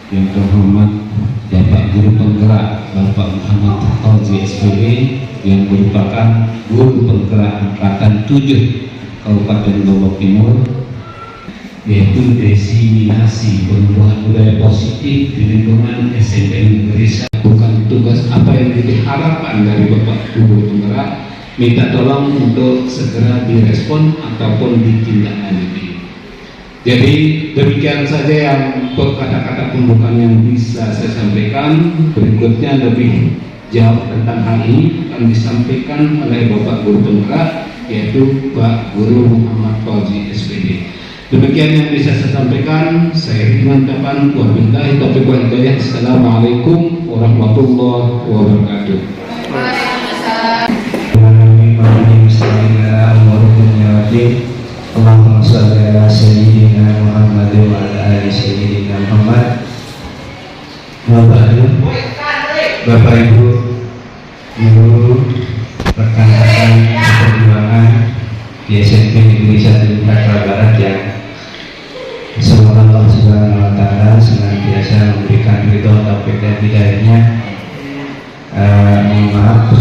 yang terhormat Bapak Guru Penggerak Bapak Muhammad Fauzi SPD yang merupakan Guru Penggerak Angkatan 7 Kabupaten Lombok Timur, yaitu diseminasi perubahan budaya positif di lingkungan SMP Negeri 1. Bukan tugas apa yang diharapkan dari Bapak Guru Penggerak, minta tolong untuk segera direspon ataupun ditindaklanjuti. Jadi demikian saja yang kata-kata pembukaan yang bisa saya sampaikan. Berikutnya lebih jauh tentang hal ini akan disampaikan oleh Bapak Guru Penggerak, yaitu Pak Guru Muhammad Fauzi SPD. Demikian yang bisa saya sampaikan. Saya mengucapkan wabillahi taufiq wal hidayah. Assalamualaikum warahmatullahi wabarakatuh. Allahumma sholli ala sayyidina Muhammad wa ala ali sayyidina Muhammad. Bapak Ibu guru rekan-rekan perjuangan di SMP Negeri 1 Jakarta Barat yang semoga Allah Subhanahu wa taala senantiasa memberikan ridho taufik dan hidayahnya. Mohon maaf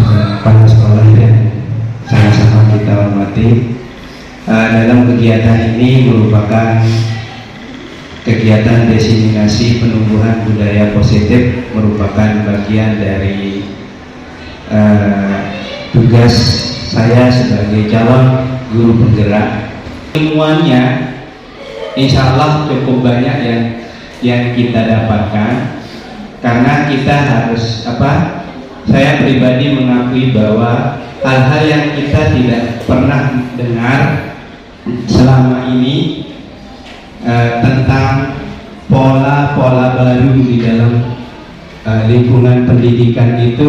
pada sekolah yang sama-sama kita hormati. Dalam kegiatan ini merupakan kegiatan diseminasi penumbuhan budaya positif, merupakan bagian dari tugas saya sebagai calon guru penggerak. Semuanya insya Allah cukup banyak yang kita dapatkan, karena kita harus saya pribadi mengakui bahwa hal-hal yang kita tidak pernah dengar selama ini tentang pola-pola baru di dalam lingkungan pendidikan itu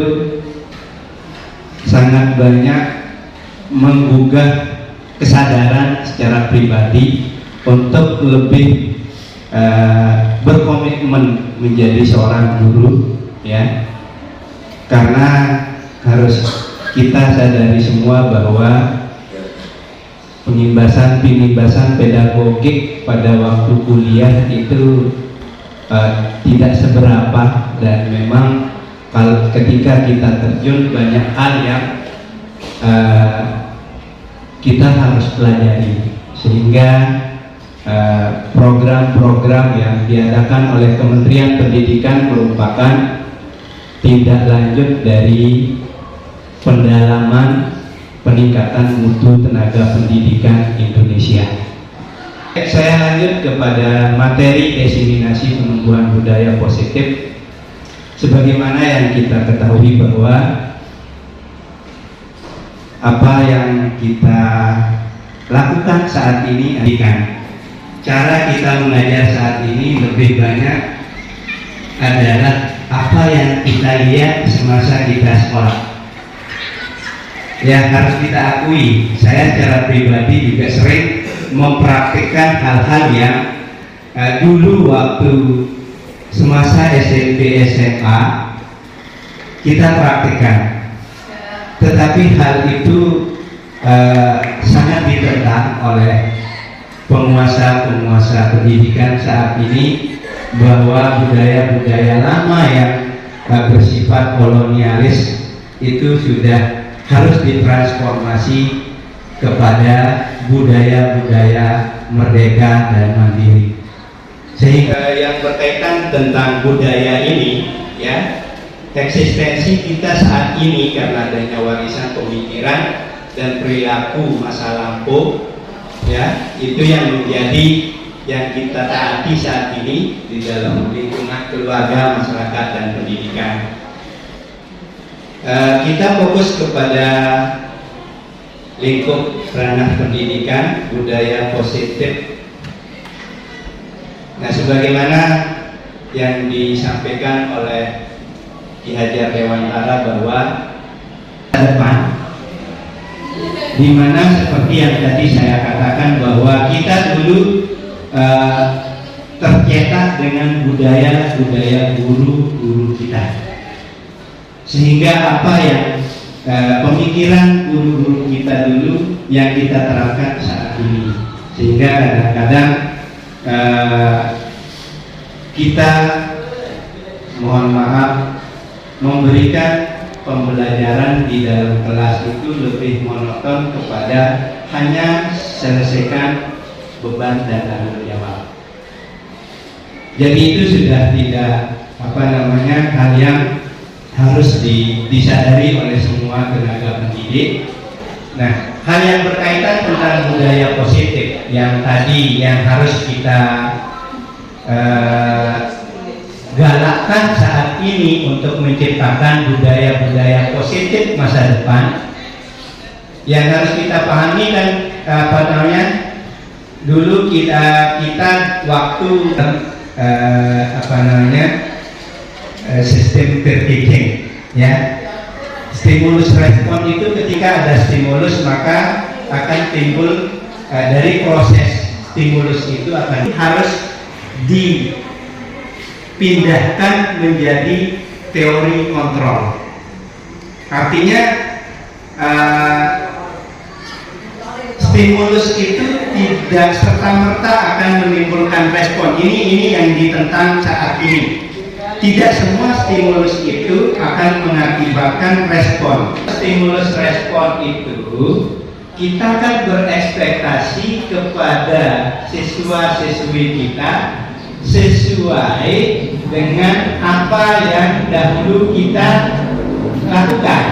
sangat banyak menggugah kesadaran secara pribadi untuk lebih berkomitmen menjadi seorang guru, ya, karena harus kita sadari semua bahwa penimbasan pedagogik pada waktu kuliah itu tidak seberapa, dan memang kalau ketika kita terjun banyak hal yang kita harus pelajari, sehingga program-program yang diadakan oleh Kementerian Pendidikan merupakan tindak lanjut dari pendalaman peningkatan mutu tenaga pendidikan Indonesia. Saya lanjut kepada materi diseminasi penumbuhan budaya positif. Sebagaimana yang kita ketahui bahwa apa yang kita lakukan saat ini, cara kita mengajar saat ini lebih banyak adalah apa yang kita lihat semasa kita sekolah. Ya, harus kita akui, saya secara pribadi juga sering mempraktikkan hal-hal yang dulu waktu semasa SMP SMA kita praktikkan, tetapi hal itu sangat ditentang oleh penguasa pendidikan saat ini, bahwa budaya-budaya lama yang bersifat kolonialis itu sudah harus ditransformasi kepada budaya-budaya merdeka dan mandiri. Sehingga yang berkaitan tentang budaya ini, ya, eksistensi kita saat ini karena adanya warisan pemikiran dan perilaku masa lampau, ya, itu yang menjadi yang kita taati saat ini di dalam lingkungan keluarga, masyarakat, dan pendidikan. Kita fokus kepada lingkup ranah pendidikan budaya positif. Nah, sebagaimana yang disampaikan oleh Ki Hajar Dewantara bahwa depan, dimana seperti yang tadi saya katakan bahwa kita dulu tercetak dengan budaya guru-guru kita, sehingga apa yang pemikiran guru-guru kita dulu yang kita terapkan saat ini, sehingga kadang-kadang kita mohon maaf, memberikan pembelajaran di dalam kelas itu lebih monoton kepada hanya selesaikan beban dan tanggung jawab. Jadi itu sudah tidak hal yang harus disadari oleh semua tenaga pendidik. Nah, hal yang berkaitan tentang budaya positif yang tadi yang harus kita galakkan saat ini untuk menciptakan budaya-budaya positif masa depan, yang harus kita pahami kan dulu kita waktu sistem teaching, ya, stimulus respon itu ketika ada stimulus maka akan timbul dari proses stimulus itu harus dipindahkan menjadi teori kontrol. Artinya stimulus itu tidak serta-merta akan menimbulkan respon. Ini yang ditentang saat ini. Tidak semua stimulus itu akan mengakibatkan respon. Stimulus respon itu kita kan berekspektasi kepada siswa-siswi kita sesuai dengan apa yang dahulu kita lakukan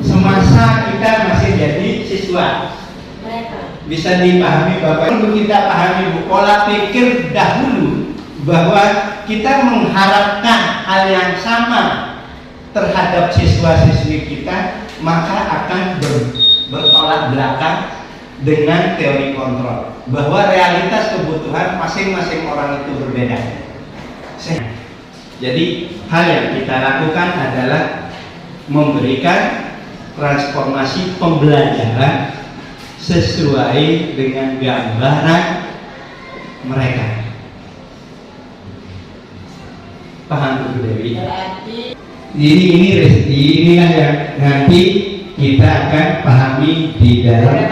semasa kita masih jadi siswa. Bisa dipahami Bapak, perlu kita pahami pola pikir dahulu bahwa kita mengharapkan hal yang sama terhadap siswa-siswi kita, maka akan bertolak belakang dengan teori kontrol, bahwa realitas kebutuhan masing-masing orang itu berbeda. Jadi hal yang kita lakukan adalah memberikan transformasi pembelajaran sesuai dengan gambaran mereka. Paham Bu Dewi? Inilah yang nanti kita akan pahami di dalam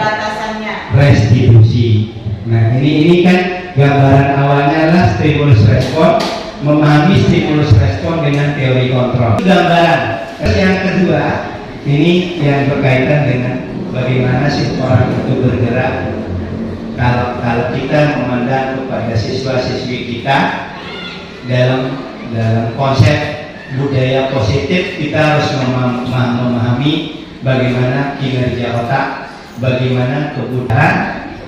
restitusi. Nah, ini kan gambaran awalnya adalah stimulus respon, memahami stimulus respon dengan teori kontrol. Gambaran. Yang kedua, ini yang berkaitan dengan bagaimana sih orang itu bergerak. Kalau kita memandang kepada siswa-siswi kita dalam konsep budaya positif, kita harus memahami bagaimana kinerja otak, bagaimana kebutuhan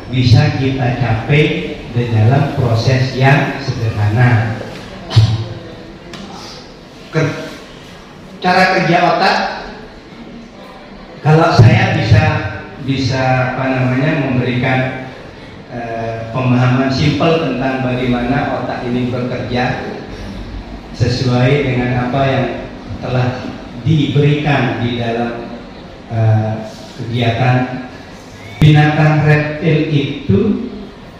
bisa kita capai di dalam proses yang sederhana. Cara kerja otak, kalau saya bisa memberikan pemahaman simpel tentang bagaimana otak ini bekerja sesuai dengan apa yang telah diberikan di dalam kegiatan binatang reptil itu,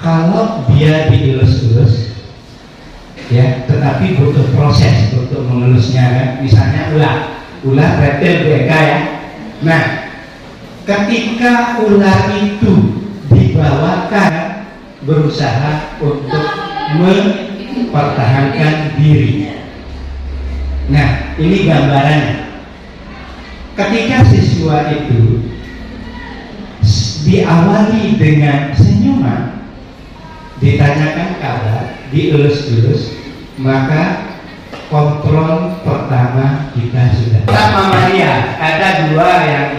kalau dia dielus-elus, ya, tetapi butuh proses untuk mengelusnya, kan? Misalnya ular reptil BK, ya. Nah, ketika ular itu dibawakan berusaha untuk mempertahankan diri. Nah, ini gambarannya. Ketika siswa itu diawali dengan senyuman, ditanyakan kabar, dielus-elus, maka kontrol pertama kita sudah. Otak mamalia ada dua yang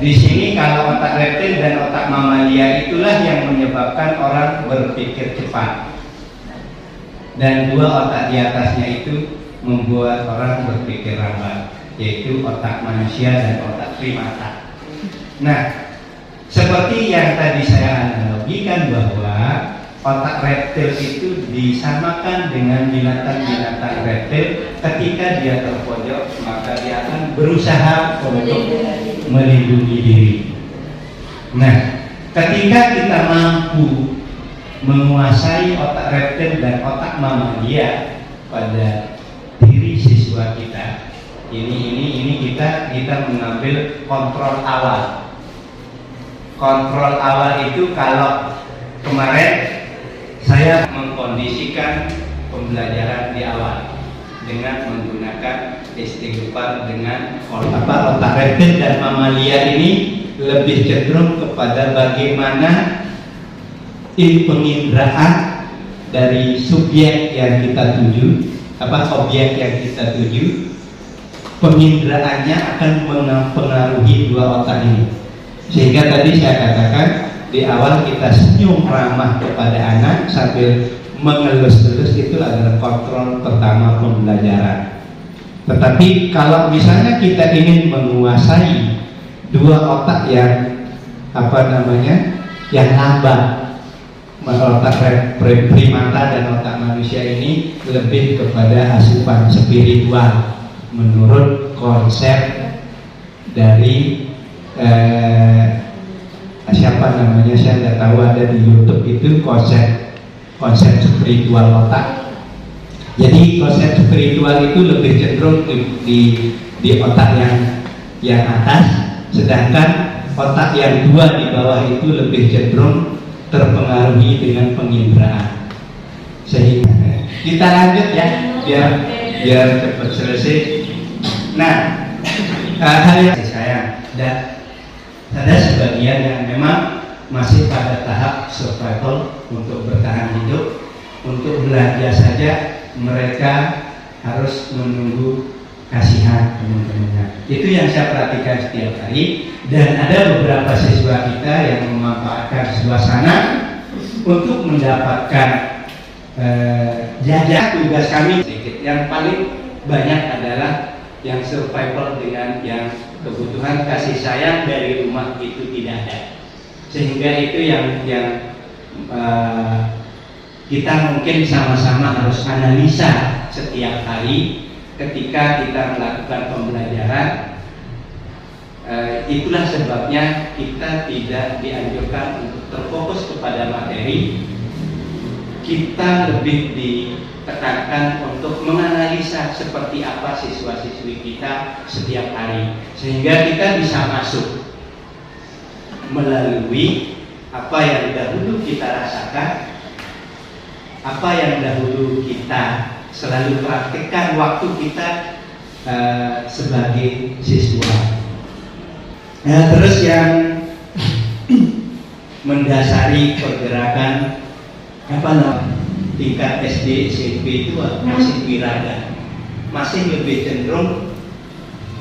di sini. Kalau otak reptil dan otak mamalia itulah yang menyebabkan orang berpikir cepat, dan dua otak di atasnya itu membuat orang berpikir lambat, yaitu otak manusia dan otak primata. Nah, seperti yang tadi saya analogikan bahwa otak reptil itu disamakan dengan binatang-binatang reptil. Ketika dia terpojok, maka dia akan berusaha untuk melindungi diri. Nah, ketika kita mampu menguasai otak reptil dan otak mamalia pada diri siswa kita, ini kita mengambil kontrol awal. Kontrol awal itu, kalau kemarin saya mengkondisikan pembelajaran di awal dengan menggunakan istighfar dengan otak reptil dan mamalia ini lebih cenderung kepada bagaimana penginderaan dari subjek yang kita tuju, objek yang kita tuju, penginderaannya akan mempengaruhi dua otak ini. Sehingga tadi saya katakan di awal kita senyum ramah kepada anak sambil mengelus-elus, itu adalah kontrol pertama pembelajaran. Tetapi kalau misalnya kita ingin menguasai dua otak yang yang lambat, otak primata dan otak manusia ini lebih kepada asupan spiritual menurut konsep dari siapa namanya, saya tidak tahu, ada di YouTube itu konsep spiritual otak. Jadi konsep spiritual itu lebih cenderung di otak yang atas, sedangkan otak yang dua di bawah itu lebih cenderung terpengaruhi dengan penginderaan. Sehingga kita lanjut ya, biar cepat selesai. Nah, hal yang saya dan ada sebagian yang memang masih pada tahap survival untuk bertahan hidup, untuk belanja saja mereka harus menunggu kasihan teman-temannya. Itu yang saya perhatikan setiap hari. Dan ada beberapa siswa kita yang memanfaatkan suasana untuk mendapatkan jajak. Tugas kami sedikit. Yang paling banyak adalah yang survival dengan yang kebutuhan kasih sayang dari rumah itu tidak ada. Sehingga itu yang kita mungkin sama-sama harus analisa setiap hari ketika kita melakukan pembelajaran. Itulah sebabnya kita tidak dianjurkan untuk terfokus kepada materi. Kita lebih ditekankan untuk menganalisa seperti apa siswa-siswi kita setiap hari, sehingga kita bisa masuk melalui apa yang dahulu kita rasakan, apa yang dahulu kita selalu praktikkan waktu kita sebagai siswa. Nah, terus yang mendasari pergerakan tingkat SD SMP itu masih wirada, masih lebih cenderung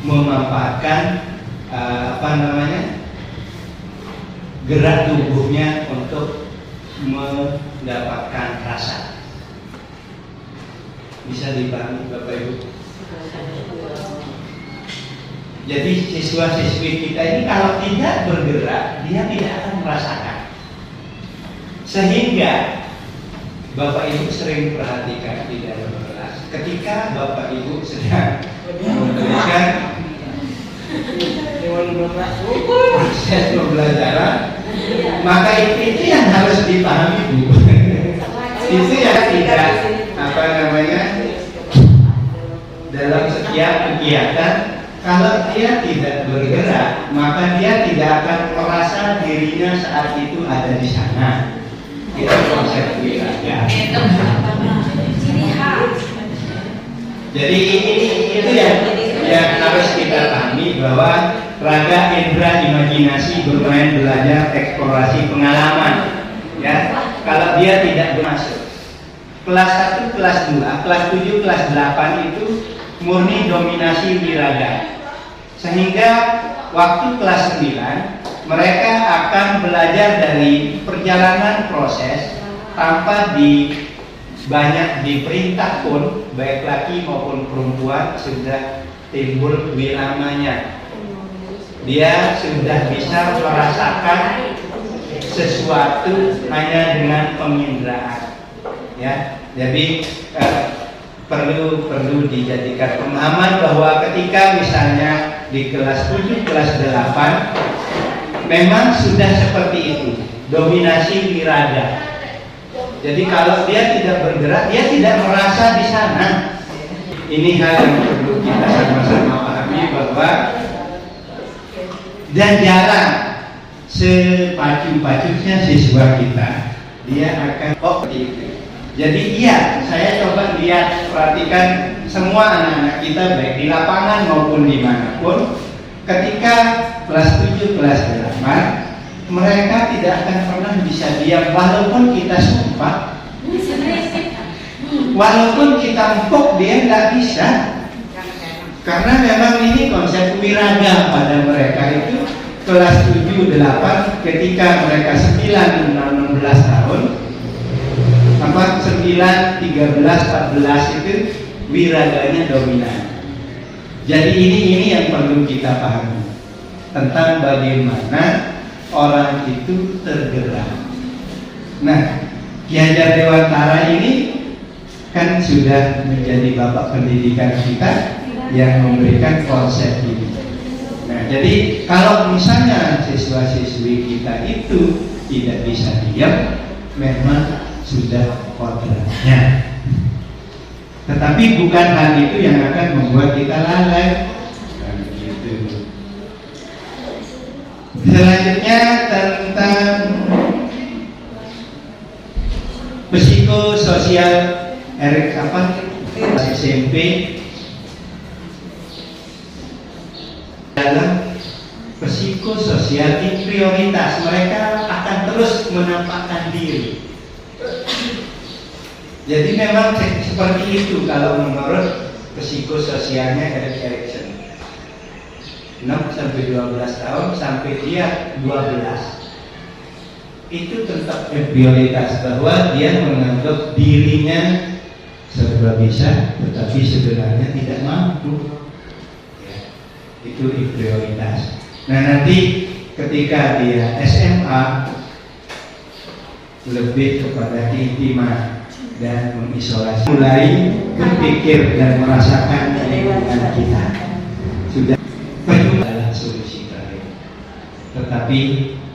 memanfaatkan gerak tubuhnya untuk mendapatkan rasa. Bisa dipahami Bapak Ibu? Jadi siswa-siswi kita ini kalau tidak bergerak, dia tidak akan merasakan. Sehingga Bapak Ibu sering perhatikan di dalam kelas, ketika Bapak Ibu sedang memberikan proses pembelajaran, maka itu yang harus dipahami Bu. Itu yang tidak dalam setiap kegiatan. Kalau dia tidak bergerak, maka dia tidak akan merasa dirinya saat itu ada di sana. Itu konsep wirada. Jadi itu yang harus kita pahami, bahwa raga, indera, imajinasi, bermain, belajar, eksplorasi, pengalaman. Ya, kalau dia tidak masuk kelas 1, kelas 2, kelas 7, kelas 8 itu murni dominasi wirada. Sehingga waktu kelas 9 mereka akan belajar dari perjalanan proses tanpa banyak diperintah pun, baik laki maupun perempuan sudah timbul wiramanya. Dia sudah bisa merasakan sesuatu hanya dengan penginderaan. Ya, jadi perlu dijadikan pemahaman bahwa ketika misalnya di kelas 7, kelas 8 memang sudah seperti itu, dominasi wirada. Jadi kalau dia tidak bergerak, dia tidak merasa di sana. Ini hal yang perlu kita sama-sama pahami, bahwa dan jarang sepacu-pacunya siswa kita dia akan seperti itu. Jadi iya, saya coba perhatikan semua anak-anak kita baik di lapangan maupun dimanapun, ketika kelas 7, kelas 8 mereka tidak akan pernah bisa diam walaupun kita sumpah, walaupun kita empuk, dia nggak bisa. Karena memang ini konsep wiraga pada mereka itu kelas 7, 8 ketika mereka 9, 16 tahun, 9, 13, 14 itu wiraganya dominan. Jadi ini yang perlu kita pahami tentang bagaimana orang itu tergerak. Nah, Ki Hajar Dewantara ini kan sudah menjadi bapak pendidikan kita yang memberikan konsep ini. Nah, jadi kalau misalnya siswa-siswi kita itu tidak bisa diam, memang sudah kodratnya. Tetapi bukan hal itu yang akan membuat kita lalai. Nah, gitu. Selanjutnya tentang psikososial Erik SMP dalam psikososial ini prioritas mereka akan terus menampakkan diri. Jadi memang seperti itu kalau menurut psikososialnya Erik Erikson. 6 sampai 12 tahun sampai dia 12. Itu tetap prioritas bahwa dia menganggap dirinya serba bisa tetapi sebenarnya tidak mampu. Itu prioritas. Nah, nanti ketika dia SMA lebih kepada intima dan mengisolasi, mulai berpikir dan merasakan lingkungan kita sudah adalah solusi terakhir. Tetapi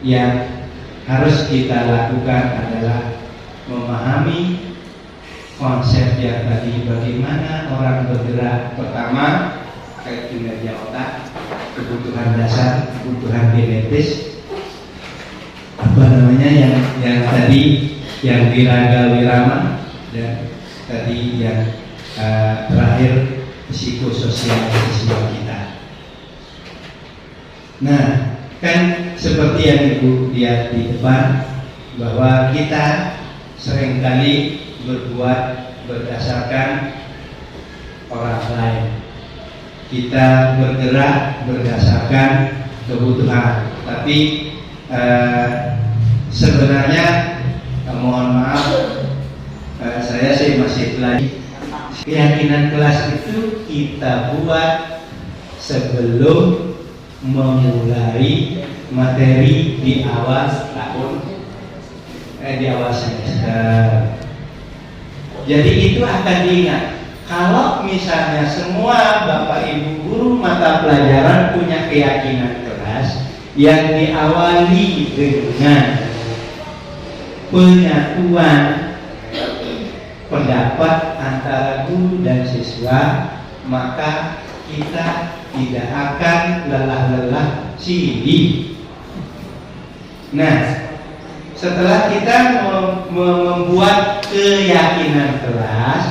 yang harus kita lakukan adalah memahami konsep yang tadi, bagaimana orang bergerak. Pertama, terkait kinerja otak, kebutuhan dasar, kebutuhan genetis, yang tadi yang wiraga wirama, dan tadi yang terakhir psikososial siswa kita. Nah, kan seperti yang Ibu lihat di depan, bahwa kita seringkali berbuat berdasarkan orang lain. Kita bergerak berdasarkan kebutuhan, tapi sebenarnya mohon maaf, saya sih masih belajar. Keyakinan kelas itu kita buat sebelum memulai materi di awal tahun, di awal semester. Jadi itu akan diingat. Kalau misalnya semua Bapak Ibu guru mata pelajaran punya keyakinan kelas yang diawali dengan penyatuan pendapat antara guru dan siswa, maka kita tidak akan lelah-lelah silih. Nah, setelah kita membuat keyakinan kelas,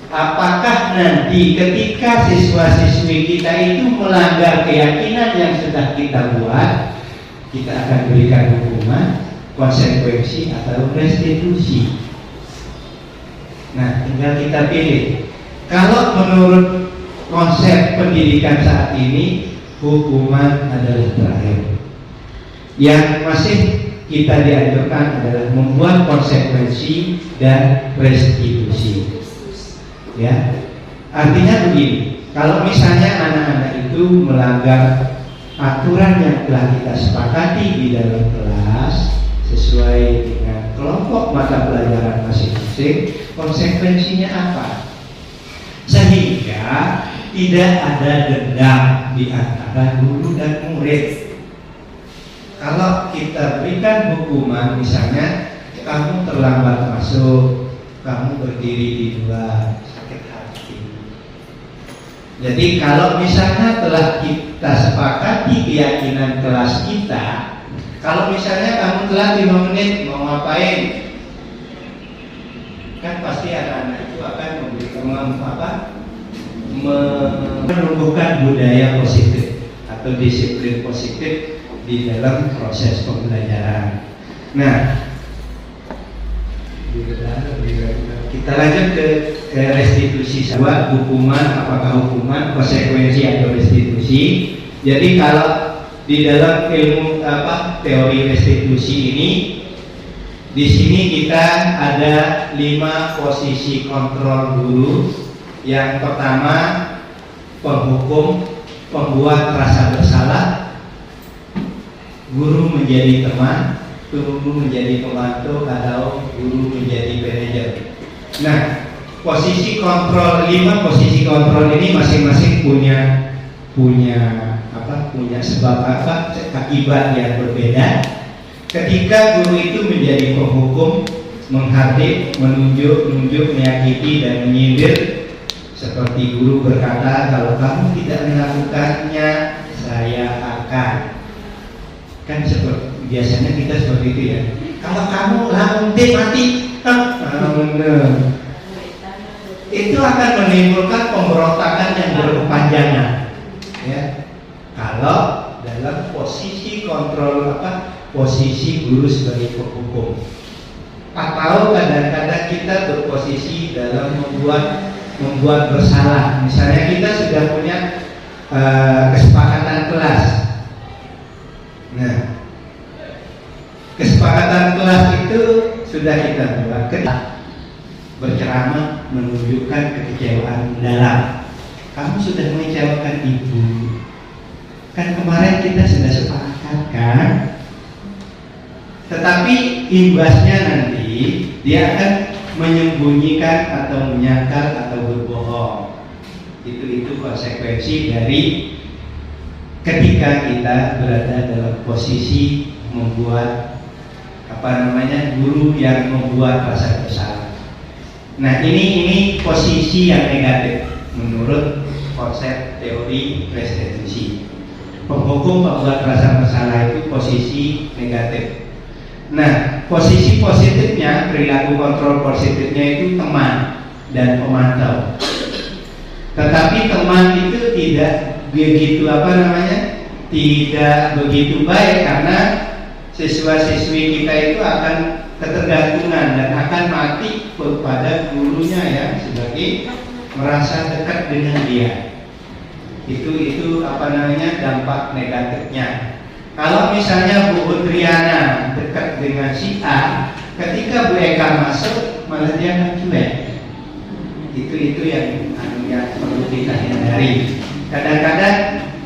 apakah nanti ketika siswa-siswi kita itu melanggar keyakinan yang sudah kita buat, kita akan berikan hukuman, konsekuensi atau restitusi? Nah, tinggal kita pilih. Kalau menurut konsep pendidikan saat ini, hukuman adalah terakhir. Yang masih kita dianjurkan adalah membuat konsekuensi dan restitusi. Ya, artinya begini, kalau misalnya anak-anak itu melanggar aturan yang telah kita sepakati di dalam kelas sesuai dengan kelompok mata pelajaran masing-masing, konsekuensinya apa? Sehingga tidak ada dendam di antara guru dan murid. Kalau kita berikan hukuman, misalnya kamu terlambat masuk, kamu berdiri di luar, sakit hati. Jadi kalau misalnya telah kita sepakati keyakinan kelas kita, kalau misalnya kamu telat 5 menit mau ngapain, kan pasti anak-anak itu akan memberikan menumbuhkan budaya positif atau disiplin positif di dalam proses pembelajaran. Nah, kita lanjut ke restitusi. Hukuman, apakah hukuman, konsekuensi atau restitusi. Jadi kalau di dalam ilmu teori restitusi ini, di sini kita ada 5 posisi kontrol guru. Yang pertama, penghukum, pembuat rasa bersalah, guru menjadi teman, guru menjadi pembantu, atau guru menjadi manajer. Nah, posisi kontrol 5 posisi kontrol ini masing-masing punya sebab akibat yang berbeda. Ketika guru itu menjadi penghukum, menghardik, menunjuk, menyakiti dan menyindir, seperti guru berkata, kalau kamu tidak melakukannya, saya akan. Kan seperti biasanya kita seperti itu ya. Kalau kamu mati, itu akan menimbulkan pemberontakan yang berkepanjangan. Ya, kalau dalam posisi kontrol posisi guru sebagai penghukum, atau kadang-kadang kita berposisi dalam membuat bersalah. Misalnya kita sudah punya kesepakatan kelas. Nah, kesepakatan kelas itu sudah kita buat, berceramah menunjukkan kekecewaan mendalam. Kamu sudah mengecewakan ibu. Kan kemarin kita sudah sepakat kan? Tetapi imbasnya nanti dia akan menyembunyikan atau menyangkal atau berbohong. Itu konsekuensi dari ketika kita berada dalam posisi membuat guru yang membuat rasa bersalah. Nah, ini posisi yang negatif menurut konsep teori restitusi. Penghukum membuat rasa bersalah itu posisi negatif. Nah, posisi positifnya, perilaku kontrol positifnya itu teman dan pemantau. Tetapi teman itu tidak begitu tidak begitu baik, karena siswa-siswi kita itu akan ketergantungan dan akan mati kepada gurunya ya, sebagai merasa dekat dengan dia. Itu dampak negatifnya. Kalau misalnya Bu Udriana dekat dengan si A, ketika Bu Eka masuk malah dia akan cuek. Itu yang perlu kita hindari. Kadang-kadang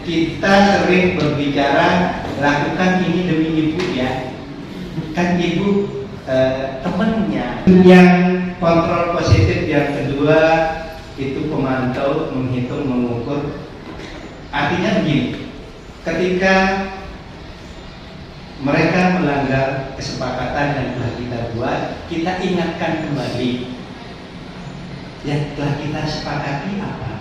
kita sering berbicara, lakukan ini demi ibu ya. Kan ibu temennya. Yang kontrol positif yang kedua itu pemantau, menghitung, mengukur. Artinya begini, ketika mereka melanggar kesepakatan yang telah kita buat, kita ingatkan kembali yang telah kita sepakati apa,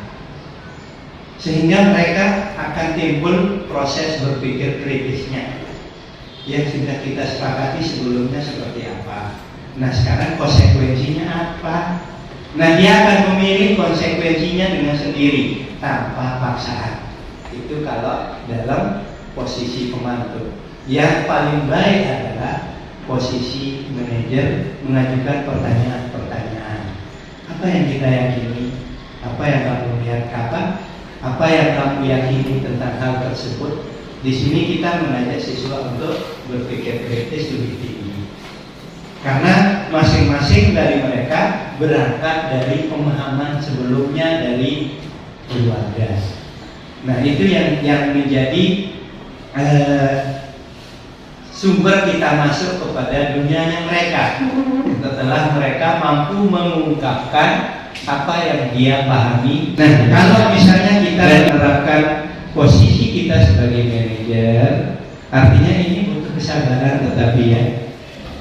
sehingga mereka akan timbul proses berpikir kritisnya. Yang sudah kita sepakati sebelumnya seperti apa, nah sekarang konsekuensinya apa. Nah, dia akan memilih konsekuensinya dengan sendiri tanpa paksaan. Itu kalau dalam posisi pemantau. Yang paling baik adalah posisi manajer, mengajukan pertanyaan-pertanyaan. Apa yang kita yakini? Apa yang kamu lihat kapan? Apa yang kamu yakini tentang hal tersebut? Di sini kita mengajak siswa untuk berpikir kritis lebih tinggi. Karena masing-masing dari mereka berangkat dari pemahaman sebelumnya dari keluarga. Nah, itu yang menjadi sumber kita masuk kepada dunianya mereka. Setelah mereka mampu mengungkapkan apa yang dia pahami. Nah, kalau misalnya kita menerapkan posisi kita sebagai manajer, artinya ini butuh kesabaran, tetapi ya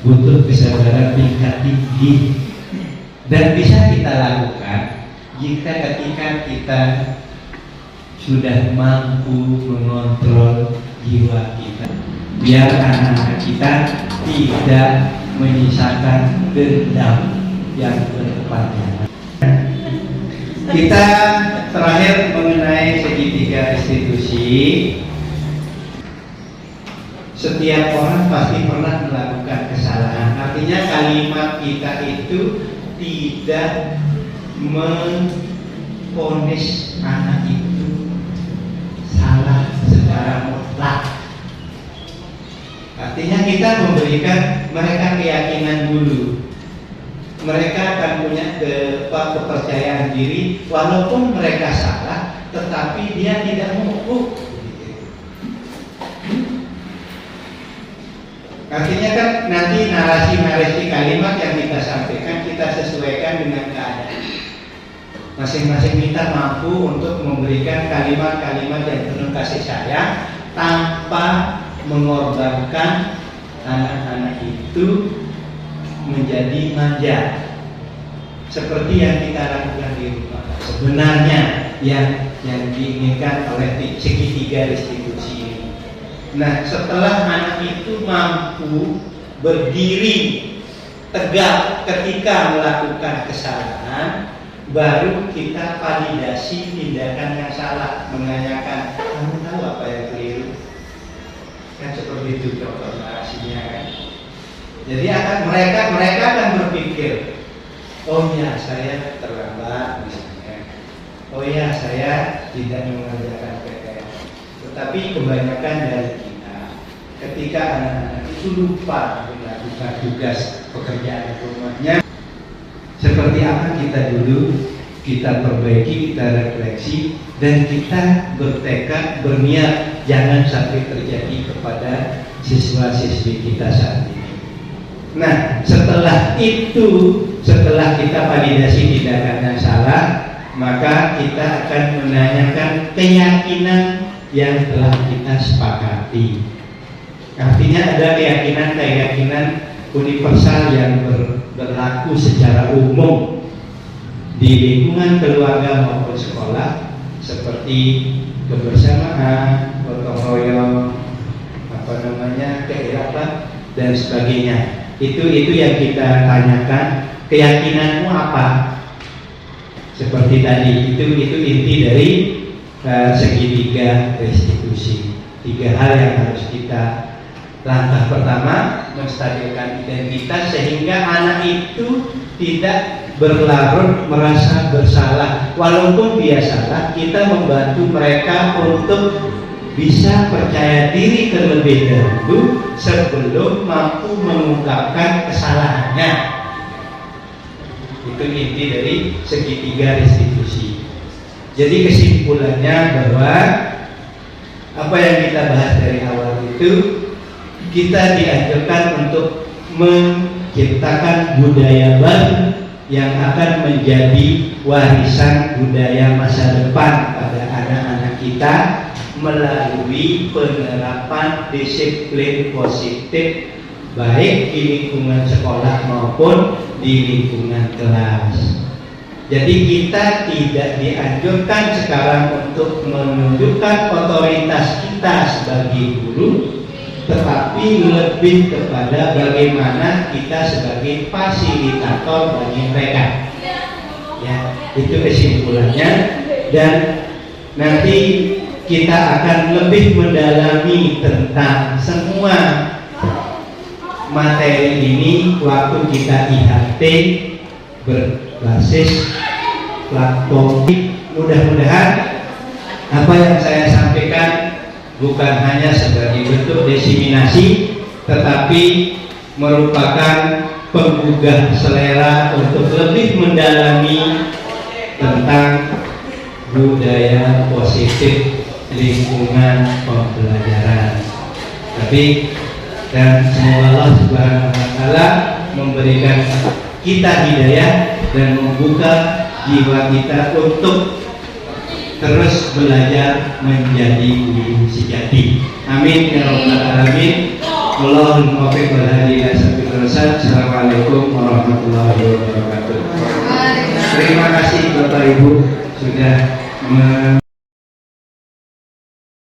butuh kesabaran tingkat tinggi, dan bisa kita lakukan jika ketika kita sudah mampu mengontrol jiwa kita, biar anak-anak kita tidak menyisakan dendam yang berkepanjangan. Kita terakhir mengenai segitiga restitusi. Setiap orang pasti pernah melakukan kesalahan. Artinya kalimat kita itu tidak memvonis anak itu salah secara mutlak. Artinya kita memberikan mereka keyakinan dulu. Mereka akan punya kepercayaan diri, walaupun mereka salah, tetapi dia tidak mogok. Artinya kan nanti narasi kalimat yang kita sampaikan kita sesuaikan dengan keadaan. Masing-masing kita mampu untuk memberikan kalimat-kalimat yang penuh kasih sayang tanpa mengorbankan anak-anak itu menjadi manja seperti yang kita lakukan di rumah. Sebenarnya yang diinginkan oleh segitiga restitusi ini. Nah, setelah anak itu mampu berdiri tegak ketika melakukan kesalahan, baru kita validasi tindakan yang salah, menanyakan, kamu tahu apa yang keliru? Kan seperti itu contoh narasinya kan. Jadi mereka akan berpikir, oh ya saya terlambat misalnya, oh ya saya tidak mengerjakan PR. Tetapi kebanyakan dari kita, ketika anak-anak itu lupa melakukan tugas pekerjaan rumahnya, seperti apa kita dulu, kita perbaiki, kita refleksi, dan kita bertekad, berniat jangan sampai terjadi kepada siswa-siswi kita saat ini. Nah, setelah itu, setelah kita validasi tindakan yang salah, maka kita akan menanyakan keyakinan yang telah kita sepakati. Artinya ada keyakinan universal yang berlaku secara umum di lingkungan keluarga maupun sekolah, seperti kebersamaan, gotong royong, keirapan dan sebagainya. Itu yang kita tanyakan, keyakinanmu apa? Seperti tadi, itu inti dari segitiga restitusi. 3 hal yang harus kita. Langkah pertama, menstabilkan identitas sehingga anak itu tidak berlarut merasa bersalah. Walaupun dia salah, kita membantu mereka untuk bisa percaya diri terlebih dahulu sebelum mampu mengungkapkan kesalahannya. Itu inti dari segitiga restitusi. Jadi kesimpulannya bahwa apa yang kita bahas dari awal itu, kita dianjurkan untuk menciptakan budaya baru yang akan menjadi warisan budaya masa depan pada anak-anak kita melalui penerapan disiplin positif baik di lingkungan sekolah maupun di lingkungan kelas. Jadi kita tidak dianjurkan sekarang untuk menunjukkan otoritas kita sebagai guru, tetapi lebih kepada bagaimana kita sebagai fasilitator bagi mereka. Ya, itu kesimpulannya. Dan nanti kita akan lebih mendalami tentang semua materi ini waktu kita IHT berbasis platform. Mudah-mudahan apa yang saya sampaikan bukan hanya sebagai bentuk diseminasi, tetapi merupakan penggugah selera untuk lebih mendalami tentang budaya positif lingkungan pembelajaran. Dan semoga Allah Subhanahu wa Ta'ala memberikan kita hidayah dan membuka jiwa kita untuk terus belajar menjadi guru sejati. Amin ya rabbal alamin. Allahumma muwaffiq wal hadi ila sabilir rasyad. Assalamualaikum warahmatullahi wabarakatuh. Terima kasih Bapak Ibu sudah